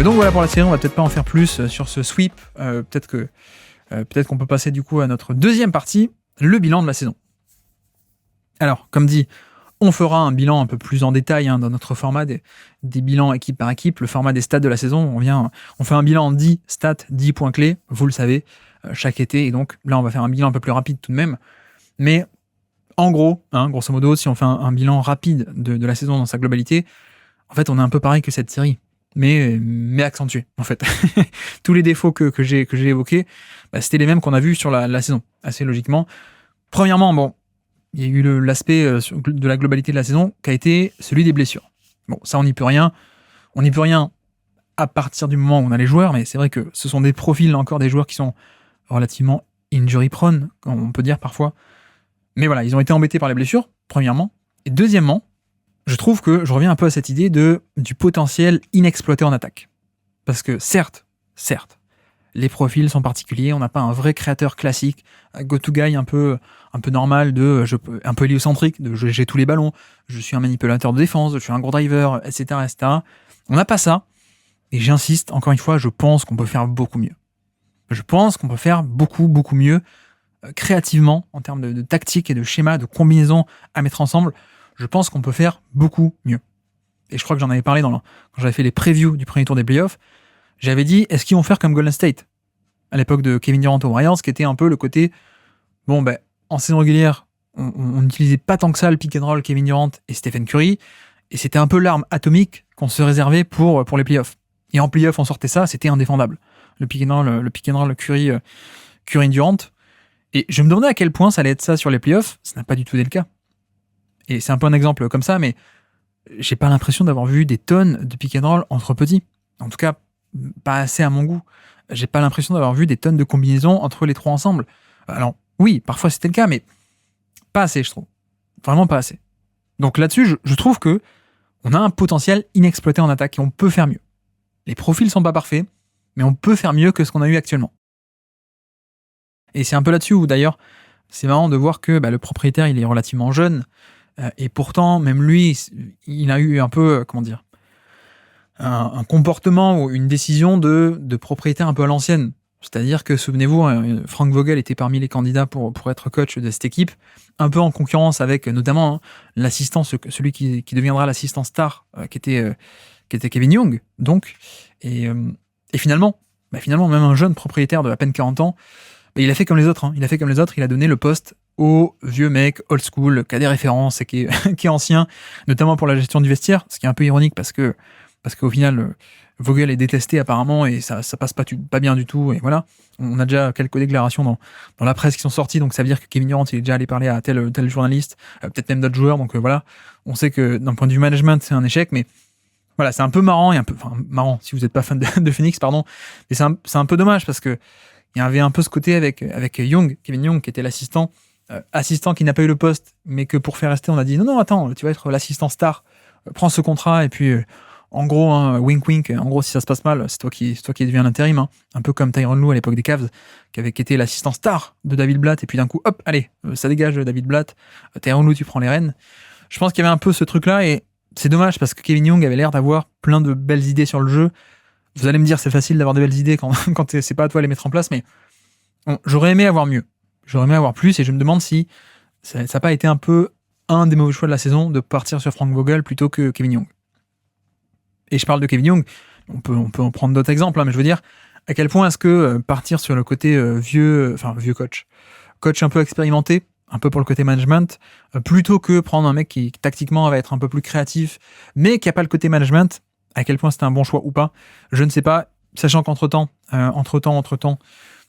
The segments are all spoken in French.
Donc voilà pour la série, on va peut-être pas en faire plus sur ce sweep. Peut-être qu'on peut passer du coup à notre deuxième partie, le bilan de la saison. Alors, comme dit, on fera un bilan un peu plus en détail dans notre format des bilans équipe par équipe, le format des stats de la saison. On fait un bilan en 10 stats, 10 points clés, vous le savez, chaque été. Et donc là, on va faire un bilan un peu plus rapide tout de même. Mais en gros, grosso modo, si on fait un bilan rapide de la saison dans sa globalité, en fait, on est un peu pareil que cette série, mais accentué, en fait. Tous les défauts que j'ai évoqués, c'était les mêmes qu'on a vus sur la saison, assez logiquement. Premièrement, bon, il y a eu l'aspect de la globalité de la saison qui a été celui des blessures. Bon, ça, on n'y peut rien. On n'y peut rien à partir du moment où on a les joueurs, mais c'est vrai que ce sont des profils, là encore, des joueurs qui sont relativement injury prone, on peut dire parfois. Mais voilà, ils ont été embêtés par les blessures, premièrement. Et deuxièmement, je trouve que je reviens un peu à cette idée du potentiel inexploité en attaque. Parce que certes, les profils sont particuliers, on n'a pas un vrai créateur classique, un go-to-guy un peu normal, un peu héliocentrique, j'ai tous les ballons, je suis un manipulateur de défense, je suis un gros driver, etc. On n'a pas ça, et j'insiste, encore une fois, je pense qu'on peut faire beaucoup mieux. Je pense qu'on peut faire beaucoup, beaucoup mieux créativement, en termes de tactique et de schéma, de combinaison à mettre ensemble. Je pense qu'on peut faire beaucoup mieux. Et je crois que j'en avais parlé quand j'avais fait les previews du premier tour des playoffs. J'avais dit, est-ce qu'ils vont faire comme Golden State à l'époque de Kevin Durant aux Warriors, qui était un peu le côté, en saison régulière, on n'utilisait pas tant que ça le pick and roll Kevin Durant et Stephen Curry, et c'était un peu l'arme atomique qu'on se réservait pour les playoffs. Et en playoffs, on sortait ça, c'était indéfendable. Le pick and roll Curry Durant. Et je me demandais à quel point ça allait être ça sur les playoffs, ça n'a pas du tout été le cas. Et c'est un peu un exemple comme ça, mais j'ai pas l'impression d'avoir vu des tonnes de pick and roll entre petits. En tout cas, pas assez à mon goût. J'ai pas l'impression d'avoir vu des tonnes de combinaisons entre les trois ensemble. Alors, oui, parfois c'était le cas, mais pas assez, je trouve. Vraiment pas assez. Donc là-dessus, je trouve que on a un potentiel inexploité en attaque et on peut faire mieux. Les profils sont pas parfaits, mais on peut faire mieux que ce qu'on a eu actuellement. Et c'est un peu là-dessus où, d'ailleurs, c'est marrant de voir que le propriétaire, il est relativement jeune, et pourtant, même lui, il a eu un peu, un comportement ou une décision de propriétaire un peu à l'ancienne. C'est-à-dire que, souvenez-vous, Frank Vogel était parmi les candidats pour être coach de cette équipe, un peu en concurrence avec notamment l'assistant, celui qui deviendra l'assistant star, qui était Kevin Young, donc. Et finalement, même un jeune propriétaire de à peine 40 ans, il a fait comme les autres. Il a donné le poste au vieux mec old school, qui a des références et qui est ancien, notamment pour la gestion du vestiaire, ce qui est un peu ironique parce qu'au final, Vogel est détesté apparemment et ça passe pas bien du tout. Et voilà, on a déjà quelques déclarations dans la presse qui sont sorties, donc ça veut dire que Kevin Durant il est déjà allé parler à tel journaliste, peut-être même d'autres joueurs. Donc voilà, on sait que d'un point de vue management, c'est un échec, mais voilà, c'est un peu marrant marrant si vous n'êtes pas fan de Phoenix, pardon, mais c'est un peu dommage parce que il y avait un peu ce côté avec Kevin Young, qui était l'assistant, assistant qui n'a pas eu le poste, mais que pour faire rester, on a dit non, attends, tu vas être l'assistant star, prends ce contrat, et puis en gros, wink wink, en gros, si ça se passe mal, c'est toi qui deviens l'intérim, un peu comme Tyronn Lue à l'époque des Cavs, qui était l'assistant star de David Blatt, et puis d'un coup, hop, allez, ça dégage David Blatt, Tyronn Lue, tu prends les rênes. Je pense qu'il y avait un peu ce truc-là, et c'est dommage parce que Kevin Young avait l'air d'avoir plein de belles idées sur le jeu. Vous allez me dire, c'est facile d'avoir de belles idées quand c'est pas à toi de les mettre en place, mais bon, j'aurais aimé avoir mieux. J'aurais aimé avoir plus, et je me demande si ça n'a pas été un peu un des mauvais choix de la saison de partir sur Frank Vogel plutôt que Kevin Young. Et je parle de Kevin Young, on peut en prendre d'autres exemples, mais je veux dire, à quel point est-ce que partir sur le côté vieux coach un peu expérimenté, un peu pour le côté management, plutôt que prendre un mec qui tactiquement va être un peu plus créatif, mais qui n'a pas le côté management, à quel point c'était un bon choix ou pas, je ne sais pas, sachant qu'entre-temps,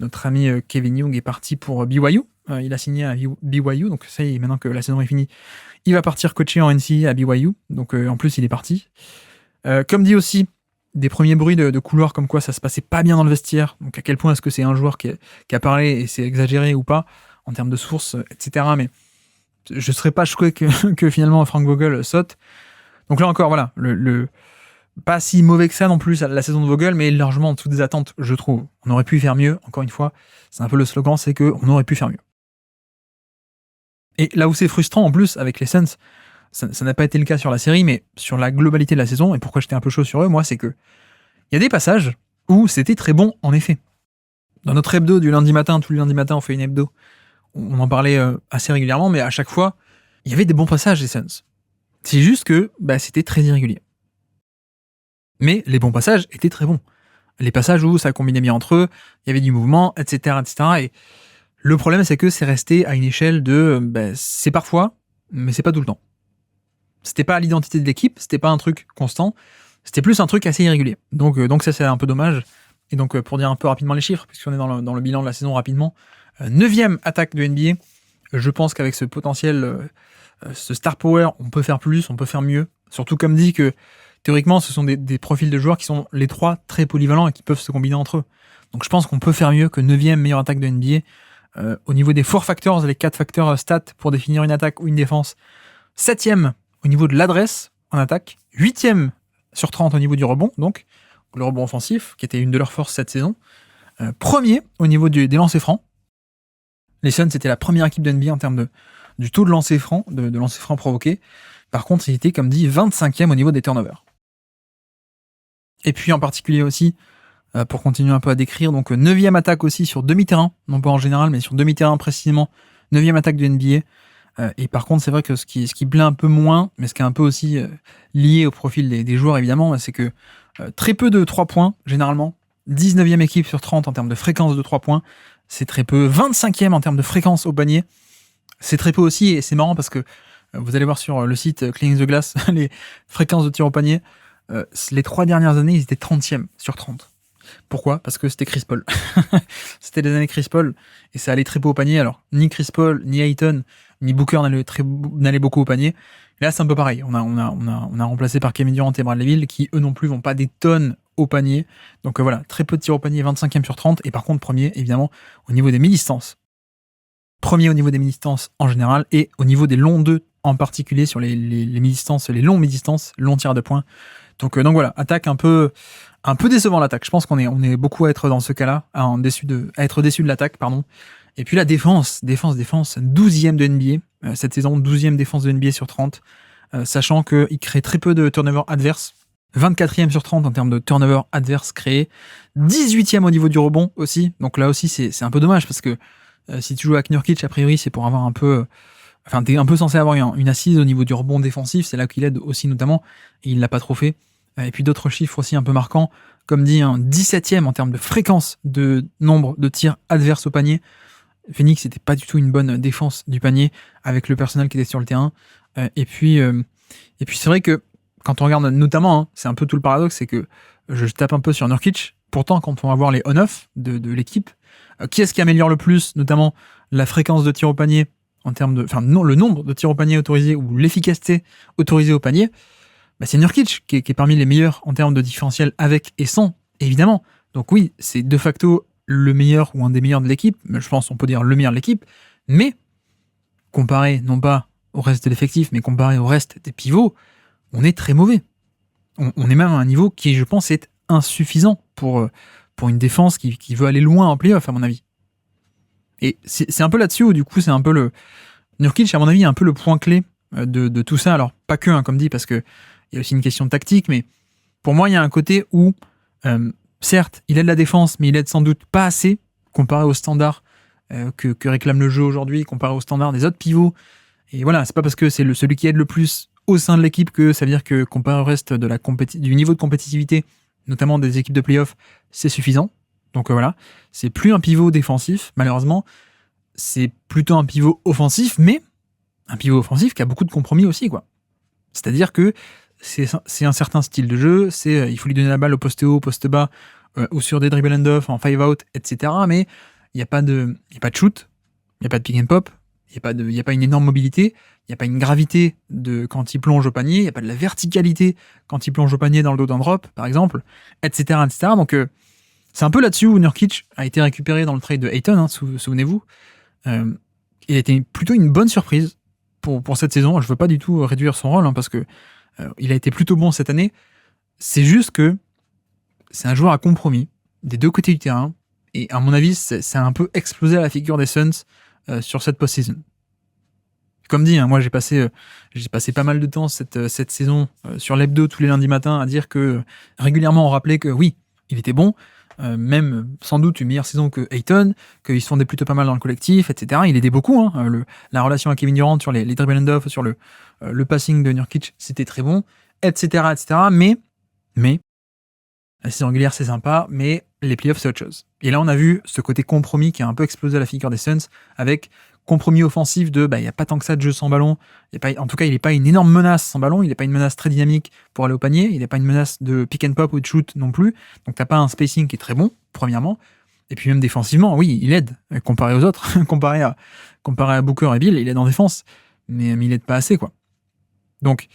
notre ami Kevin Young est parti pour BYU, il a signé à BYU, donc ça y est, maintenant que la saison est finie, il va partir coacher en NCAA à BYU, donc en plus il est parti. Comme dit aussi, des premiers bruits de couloir comme quoi ça se passait pas bien dans le vestiaire, donc à quel point est-ce que c'est un joueur qui a parlé et c'est exagéré ou pas, en termes de sources, etc. Mais je serais pas choqué que finalement Frank Vogel saute. Donc là encore, voilà, pas si mauvais que ça non plus la saison de Vogel, mais largement en dessous des attentes, je trouve. On aurait pu faire mieux, encore une fois, c'est un peu le slogan, c'est qu'on aurait pu faire mieux. Et là où c'est frustrant en plus avec les Suns, ça n'a pas été le cas sur la série, mais sur la globalité de la saison, et pourquoi j'étais un peu chaud sur eux, moi, c'est que Il y a des passages où c'était très bon, en effet. Dans notre hebdo du lundi matin, tous les lundis matins, on fait une hebdo. On en parlait assez régulièrement, mais à chaque fois, il y avait des bons passages des Suns. C'est juste que c'était très irrégulier. Mais les bons passages étaient très bons. Les passages où ça combinait bien entre eux, il y avait du mouvement, etc., etc. Et le problème, c'est que c'est resté à une échelle de... c'est parfois, mais c'est pas tout le temps. C'était pas l'identité de l'équipe, c'était pas un truc constant, c'était plus un truc assez irrégulier. Donc ça, c'est un peu dommage. Et donc, pour dire un peu rapidement les chiffres, puisqu'on est dans le bilan de la saison rapidement, 9e attaque de NBA. Je pense qu'avec ce potentiel, ce star power, on peut faire plus, on peut faire mieux. Surtout comme dit que, théoriquement, ce sont des profils de joueurs qui sont les trois très polyvalents et qui peuvent se combiner entre eux. Donc je pense qu'on peut faire mieux que 9e meilleure attaque de NBA. Au niveau des 4 factors, les 4 facteurs stats pour définir une attaque ou une défense. 7e au niveau de l'adresse en attaque. 8e sur 30 au niveau du rebond, donc le rebond offensif, qui était une de leurs forces cette saison. Premier au niveau des lancers francs. Les Suns, c'était la première équipe de NBA en termes du taux de lancers francs, de lancers francs provoqués. Par contre, il était, comme dit, 25e au niveau des turnovers. Et puis en particulier aussi, pour continuer un peu à décrire, donc 9e attaque aussi sur demi-terrain, non pas en général, mais sur demi-terrain précisément, 9e attaque de NBA. Et par contre, c'est vrai que ce qui plaît un peu moins, mais ce qui est un peu aussi lié au profil des joueurs évidemment, c'est que très peu de 3 points, généralement. 19e équipe sur 30 en termes de fréquence de 3 points, c'est très peu. 25e en termes de fréquence au panier, c'est très peu aussi, et c'est marrant parce que vous allez voir sur le site Cleaning the Glass, les fréquences de tir au panier, les 3 dernières années, ils étaient 30e sur 30. Pourquoi ? Parce que c'était Chris Paul. C'était les années Chris Paul, et ça allait très peu au panier. Alors, ni Chris Paul, ni Ayton, ni Booker n'allaient beaucoup au panier. Et là, c'est un peu pareil. On a remplacé par Kevin Durant et Bradley Beal, qui eux non plus vont pas des tonnes au panier. Donc voilà, très peu de tirs au panier, 25e sur 30. Et par contre, premier, évidemment, au niveau des mi-distances. Premier au niveau des mi-distances en général, et au niveau des longs 2 en particulier, sur les mi-distances, les longs mi-distances, longs tirs de points. Donc voilà, attaque un peu décevant l'attaque. Je pense qu'on est beaucoup à être dans ce cas-là, à être déçu de l'attaque, pardon. Et puis la défense, 12e de NBA, cette saison, 12e défense de NBA sur 30, sachant qu'il crée très peu de turnover adverse, 24e sur 30 en termes de turnover adverse créé, 18e au niveau du rebond aussi, donc là aussi c'est un peu dommage, parce que si tu joues avec Nurkic, a priori c'est pour avoir un peu... Enfin, t'es un peu censé avoir une assise au niveau du rebond défensif, c'est là qu'il aide aussi notamment, et il l'a pas trop fait. Et puis d'autres chiffres aussi un peu marquants, comme dit, 17e en termes de fréquence de nombre de tirs adverses au panier. Phoenix n'était pas du tout une bonne défense du panier avec le personnel qui était sur le terrain. Et puis c'est vrai que quand on regarde notamment, c'est un peu tout le paradoxe, c'est que je tape un peu sur Nurkic. Pourtant, quand on va voir les on-off de l'équipe, qui est-ce qui améliore le plus, notamment la fréquence de tir au panier en termes de, le nombre de tirs au panier autorisés ou l'efficacité autorisée au panier, c'est Nurkic qui est parmi les meilleurs en termes de différentiel avec et sans, évidemment. Donc oui, c'est de facto le meilleur ou un des meilleurs de l'équipe, mais je pense on peut dire le meilleur de l'équipe, mais comparé non pas au reste de l'effectif, mais comparé au reste des pivots, on est très mauvais. On est même à un niveau qui, je pense, est insuffisant pour une défense qui veut aller loin en play-off, à mon avis. Et c'est un peu là-dessus où, du coup, c'est un peu le... Nurkic, à mon avis, est un peu le point clé de tout ça. Alors, pas que, comme dit, parce que il y a aussi une question tactique, mais pour moi, il y a un côté où, certes, il aide la défense, mais il aide sans doute pas assez, comparé aux standards que réclame le jeu aujourd'hui, comparé aux standards des autres pivots. Et voilà, c'est pas parce que c'est celui qui aide le plus au sein de l'équipe que ça veut dire que, comparé au reste du niveau de compétitivité, notamment des équipes de play-off, c'est suffisant. Donc voilà, c'est plus un pivot défensif, malheureusement, c'est plutôt un pivot offensif, mais un pivot offensif qui a beaucoup de compromis aussi, quoi. C'est-à-dire que c'est un certain style de jeu, il faut lui donner la balle au poste haut, au poste bas, ou sur des dribble and off, en 5-out, etc. Mais il n'y a pas de shoot, il n'y a pas de pick and pop, il n'y a pas une énorme mobilité, il n'y a pas une gravité quand il plonge au panier, il n'y a pas de la verticalité quand il plonge au panier dans le dos d'un drop, par exemple, etc. etc. Donc c'est un peu là-dessus où Nurkic a été récupéré dans le trade de Ayton, souvenez-vous. Il a été plutôt une bonne surprise pour cette saison. Je ne veux pas du tout réduire son rôle, parce que il a été plutôt bon cette année. C'est juste que c'est un joueur à compromis des deux côtés du terrain, et à mon avis, ça a un peu explosé à la figure des Suns sur cette post-season. Comme dit, moi j'ai passé pas mal de temps cette saison sur l'hebdo tous les lundis matins à dire que régulièrement on rappelait que oui, il était bon, même sans doute une meilleure saison que Ayton, qu'ils se fondaient plutôt pas mal dans le collectif, etc. Il aidait beaucoup, hein, la relation avec Kevin Durant sur les dribble and off, sur le passing de Nurkic, c'était très bon, etc., etc. Mais, la saison régulière, c'est sympa, mais les playoffs, c'est autre chose. Et là, on a vu ce côté compromis qui a un peu explosé à la figure des Suns, avec compromis offensif de, il n'y a pas tant que ça de jeu sans ballon. En tout cas, il n'est pas une énorme menace sans ballon, il n'est pas une menace très dynamique pour aller au panier, il n'est pas une menace de pick and pop ou de shoot non plus. Donc, tu n'as pas un spacing qui est très bon, premièrement. Et puis même défensivement, oui, il aide, comparé aux autres, comparé à Booker et Bill, il aide en défense, mais il n'aide pas assez, quoi. Donc,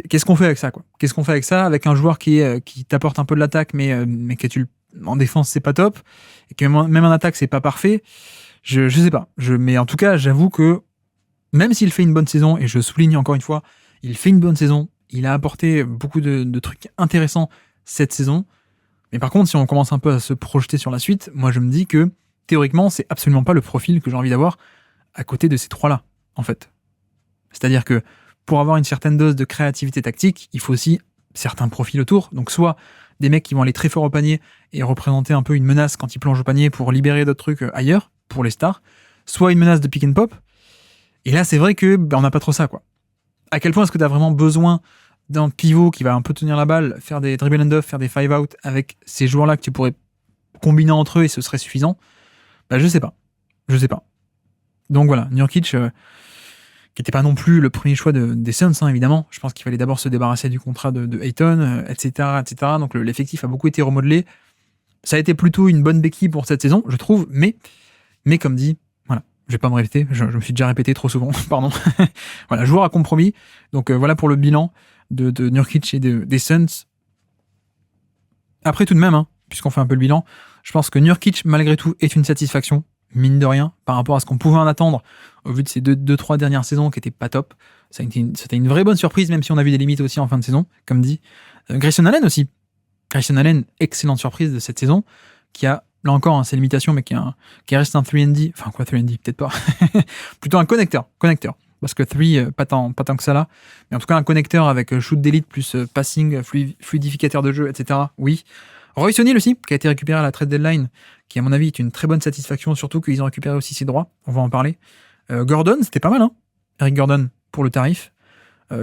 qu'est-ce qu'on fait avec ça, quoi ? Qu'est-ce qu'on fait avec ça, avec un joueur qui t'apporte un peu de l'attaque, mais en défense, c'est pas top, et que même en attaque, c'est pas parfait. Je sais pas. Mais en tout cas, j'avoue que même s'il fait une bonne saison, et je souligne encore une fois, il fait une bonne saison, il a apporté beaucoup de trucs intéressants cette saison. Mais par contre, si on commence un peu à se projeter sur la suite, moi je me dis que théoriquement, c'est absolument pas le profil que j'ai envie d'avoir à côté de ces trois-là, en fait. C'est-à-dire que pour avoir une certaine dose de créativité tactique, il faut aussi certains profils autour. Donc soit des mecs qui vont aller très fort au panier et représenter un peu une menace quand ils plongent au panier pour libérer d'autres trucs ailleurs, pour les stars, soit une menace de pick and pop. Et là, c'est vrai que on n'a pas trop ça, quoi. À quel point est-ce que tu as vraiment besoin d'un pivot qui va un peu tenir la balle, faire des dribble and off, faire des 5-out avec ces joueurs-là que tu pourrais combiner entre eux et ce serait suffisant? Je sais pas. Donc voilà, Nurkic, qui n'était pas non plus le premier choix des Suns, hein, évidemment. Je pense qu'il fallait d'abord se débarrasser du contrat de Ayton, etc., etc. Donc l'effectif a beaucoup été remodelé. Ça a été plutôt une bonne béquille pour cette saison, je trouve, mais comme dit, voilà, je vais pas me répéter, je me suis déjà répété trop souvent, pardon. Voilà, joueur à compromis. Donc voilà pour le bilan de Nurkic et des Suns. Après tout de même, hein, puisqu'on fait un peu le bilan, je pense que Nurkic, malgré tout, est une satisfaction, mine de rien, par rapport à ce qu'on pouvait en attendre au vu de ces 2-3 dernières saisons qui étaient pas top. C'était une vraie bonne surprise, même si on a vu des limites aussi en fin de saison, comme dit. Grayson Allen aussi. Grayson Allen, excellente surprise de cette saison, qui a, là encore, ses limitations, mais qui reste un 3&D, enfin quoi 3&D, peut-être pas, plutôt un connecteur, parce que 3, pas tant que ça là, mais en tout cas un connecteur avec shoot d'élite plus passing, fluidificateur de jeu, etc. Oui. Royce O'Neal aussi, qui a été récupéré à la trade deadline, qui à mon avis est une très bonne satisfaction, surtout qu'ils ont récupéré aussi ses droits, on va en parler. Gordon, c'était pas mal, hein, Eric Gordon, pour le tarif,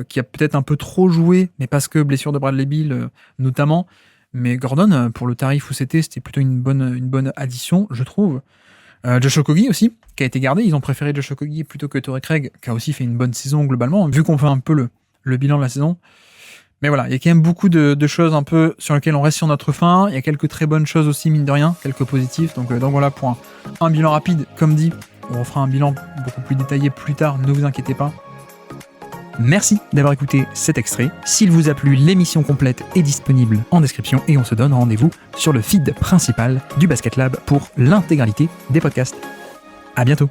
qui a peut-être un peu trop joué, mais parce que blessure de Bradley Beal notamment. Mais Gordon, pour le tarif où c'était plutôt une bonne addition, je trouve. Josh Okogie aussi, qui a été gardé. Ils ont préféré Josh Okogie plutôt que Torrey Craig, qui a aussi fait une bonne saison globalement, vu qu'on fait un peu le bilan de la saison. Mais voilà, il y a quand même beaucoup de choses un peu sur lesquelles on reste sur notre fin. Il y a quelques très bonnes choses aussi, mine de rien, quelques positifs. Donc voilà, pour un bilan rapide, comme dit, on refera un bilan beaucoup plus détaillé plus tard, ne vous inquiétez pas. Merci d'avoir écouté cet extrait. S'il vous a plu, l'émission complète est disponible en description et on se donne rendez-vous sur le feed principal du Basket Lab pour l'intégralité des podcasts. À bientôt.